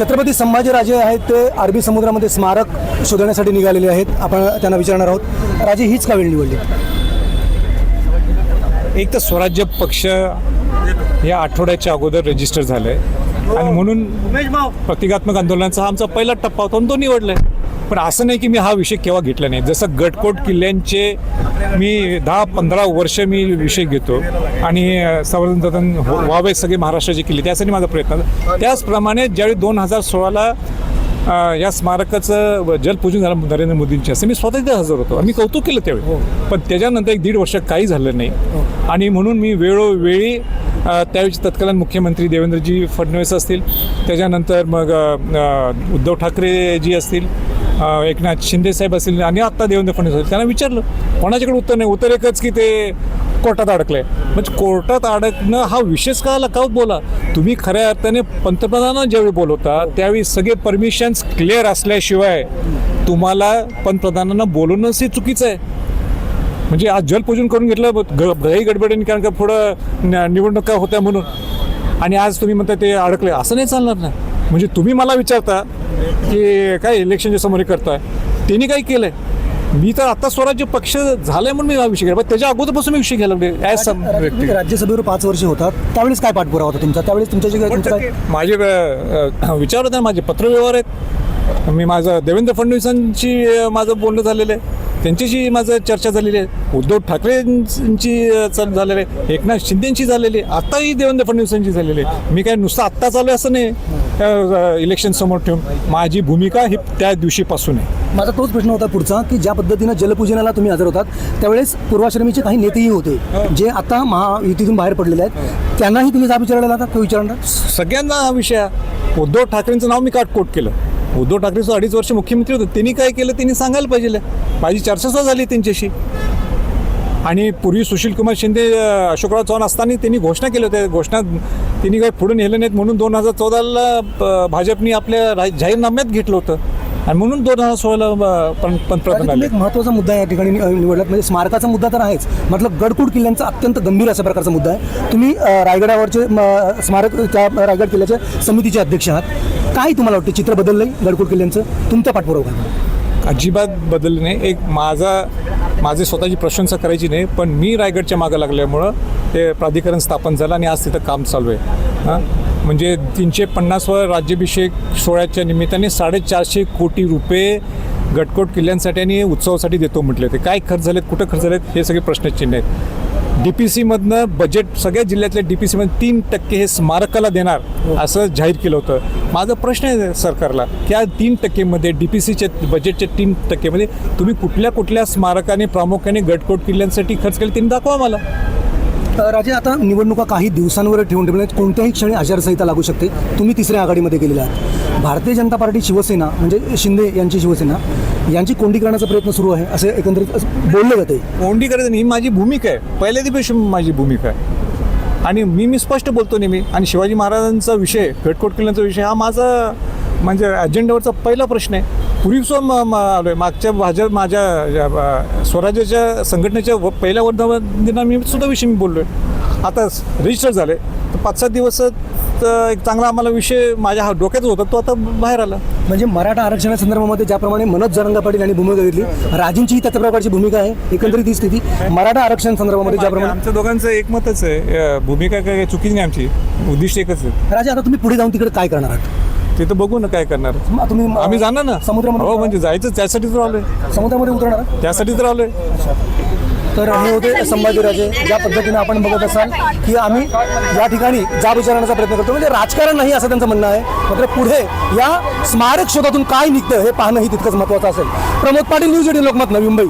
छत्रपती संभाजीराजे आहेत ते अरबी समुद्रामध्ये स्मारक शोधण्यासाठी निघालेले आहेत. आपण त्यांना विचारणार आहोत, राजे हीच का वेळ निवडली? एक तर स्वराज्य पक्ष या आठवड्याच्या अगोदर रजिस्टर झालंय आणि म्हणून प्रतिकात्मक आंदोलनाचा हा आमचा पहिला टप्पा होता आणि तो निवडलाय. पण असं नाही की मी हा विषय केव्हा घेतला नाही. जसं गडकोट किल्ल्यांचे मी 10-15 वर्ष मी विषय घेतो आणि संवर्धन व्हावे सगळे महाराष्ट्राचे किल्ले, त्यासाठी माझा प्रयत्न. त्याचप्रमाणे ज्यावेळी 2016ला या स्मारकाचं जलपूजन झालं नरेंद्र मोदींचे, असं मी स्वतः तिथे हजर होतो. आम्ही कौतुक केलं त्यावेळी. पण त्याच्यानंतर 1-1.5 वर्ष काही झालं नाही आणि म्हणून मी वेळोवेळी त्यावेळी तत्कालीन मुख्यमंत्री देवेंद्रजी फडणवीस असतील, त्याच्यानंतर मग उद्धव ठाकरेजी असतील, एकनाथ शिंदेसाहेब असतील आणि आत्ता देवेंद्र फडणवीस असतील, त्यांना विचारलं. कोणाच्याकडे उत्तर नाही. उत्तर एकच की ते कोर्टात अडकलं आहे. म्हणजे कोर्टात अडकणं हा विषयच का बोला. तुम्ही खऱ्या अर्थाने पंतप्रधानांना ज्यावेळी बोलवता त्यावेळी सगळे परमिशन्स क्लिअर असल्याशिवाय तुम्हाला पंतप्रधानांना बोलवणंच हे चुकीचं आहे. म्हणजे आज जलपूजन करून घेतलं घाई गडबडीने, कारण का पुढं निवडणुका होत्या म्हणून, आणि आज तुम्ही म्हणता ते अडकले. असं नाही चालणार ना. म्हणजे तुम्ही मला विचारता की काय इलेक्शनच्या समोर करताय, त्यांनी काय केलंय. मी तर आता स्वराज्य पक्ष झालाय म्हणून मी हा विषय केला. पण त्याच्या अगोदरपासून मी विषय घ्यायला लागले. राज्यसभेवर 5 वर्ष होतात, त्यावेळेस काय पाठपुरावा होता तुमचा? त्यावेळेस तुमच्या माझे विचार होते ना, माझे पत्रव्यवहार आहेत. मी माझं देवेंद्र फडणवीसांची माझं बोलणं झालेलं आहे, त्यांच्याशी माझं चर्चा झालेली आहे, उद्धव ठाकरेंची झालेली आहे, एकनाथ शिंदेंची झालेली आहे, आत्ताही देवेंद्र फडणवीसांची झालेली आहे. मी काय नुसतं आत्ता चालू आहे असं नाही. इलेक्शन समोर ठेवून माझी भूमिका ही त्या दिवशीपासून आहे. माझा तोच प्रश्न होता पुढचा, की ज्या पद्धतीनं जलपूजनाला तुम्ही हजर होतात त्यावेळेस पूर्वाश्रमीचे काही नेतेही होते जे आता महायुतीतून बाहेर पडलेले आहेत, त्यांनाही तुम्ही जाब विचारलेला होता? तो विचारणार सगळ्यांना हा विषय. उद्धव ठाकरेंचं नाव मी काटकोट केलं. उद्धव ठाकरे 2.5 वर्ष मुख्यमंत्री होते, त्यांनी काय केलं त्यांनी सांगायला पाहिजे. माझी चर्चा सुद्धा झाली त्यांच्याशी. आणि पूर्वी सुशीलकुमार शिंदे, अशोकराव चव्हाण असताना त्यांनी घोषणा केल्या होत्या. घोषणा त्यांनी काही पुढे नेलं नाहीत म्हणून 2014ला भाजपनी आपल्या जाहीरनाम्यात घेतलं होतं आणि म्हणून 2016ला पंतप्रधान. एक महत्त्वाचा मुद्दा या ठिकाणी निवडलात, म्हणजे स्मारकाचा मुद्दा तर आहेच, मतलब गडकोट किल्ल्यांचा अत्यंत गंभीर अशा प्रकारचा मुद्दा आहे. तुम्ही रायगडावरचे स्मारक त्या रायगड किल्ल्याच्या समितीचे अध्यक्ष आहात. काय तुम्हाला वाटतं, चित्र बदललंय गडकोट किल्ल्यांचं? तुमचा पाठपुरावा? अजिबात बदललं नाही. एक माझी स्वतःची प्रशंसा करायची नाही, पण मी रायगडच्या मागं लागल्यामुळं ते प्राधिकरण स्थापन झालं आणि आज तिथं काम चालू आहे. म्हणजे 350वा राज्याभिषेक सोहळ्याच्या निमित्ताने 450 कोटी रुपये गडकोट किल्ल्यांसाठी आणि उत्सवासाठी देतो म्हटले होते. काय खर्च झालेत, कुठं खर्च झालेत, हे सगळे प्रश्नचिन्ह आहेत. DPCमधनं बजेट सगळ्या जिल्ह्यातल्या DPCमध्ये 3% हे स्मारकाला देणार असं जाहीर केलं होतं. माझा प्रश्न आहे सरकारला की या 3%मध्ये DPCच्या बजेटच्या 3%मध्ये तुम्ही कुठल्या स्मारकाने प्रामुख्याने गडकोट किल्ल्यांसाठी खर्च केले त्यांनी दाखवा मला. राजे, आता निवडणुका काही दिवसांवर ठेवून ठेवण्यात कोणत्याही क्षणी आचारसंहिता लागू शकते. तुम्ही 3ऱ्या आघाडीमध्ये गेलेले आहात. भारतीय जनता पार्टी, शिवसेना म्हणजे शिंदे यांची शिवसेना यांची कोंडी करण्याचा प्रयत्न सुरू आहे असे एकंदरीत बोललं जाते. कोंडी करायचं ही माझी भूमिका आहे, पहिल्या दिवशी माझी भूमिका आहे आणि मी स्पष्ट बोलतो नेहमी. आणि शिवाजी महाराजांचा विषय, गडकोट किल्ल्यांचा विषय हा माझा म्हणजे अजेंड्यावरचा पहिला प्रश्न आहे. पूर्वीपासून आलो आहे. मागच्या माझ्या स्वराज्याच्या संघटनेच्या पहिल्या वर्धापन मी सुद्धा विषय बोललो आहे. आता रजिस्टर झाले तर 5-7 दिवसात एक चांगला आम्हाला विषय माझ्या डोक्यातच होता, तो आता बाहेर आला. म्हणजे मराठा आरक्षणासंदर्भामध्ये ज्याप्रमाणे मनोज जरांगे पाटील यांनी भूमिका घेतली, राजेंचीही त्या प्रकारची भूमिका आहे. एकंदरीत ही स्थिती मराठा आरक्षण संदर्भामध्ये ज्याप्रमाणे आमच्या दोघांचं एकमतच आहे. भूमिका काय चुकीची नाही, आमची उद्दिष्ट एकच आहे. राजे, आता तुम्ही पुढे जाऊन तिकडे काय करणार आहात? ते तर बघू ना काय करणार. तुम्ही आम्ही जाणार ना समुद्रामध्ये? हो, म्हणजे जायचं त्यासाठी तर आलोय. समुद्रामध्ये उतरणार? त्यासाठी तर आलोय. तर हे होते संभाजीराजे. ज्या पद्धतीने आपण बघत असाल की आम्ही या ठिकाणी जाब विचारण्याचा प्रयत्न करतो, म्हणजे राजकारण नाही असं त्यांचं म्हणणं आहे. मात्र पुढे या स्मारक शोधातून काय निघतं हे पाहणंही तितकंच महत्त्वाचं असेल. प्रमोद पाटील, न्यूज 18 लोकमत, नवी मुंबई.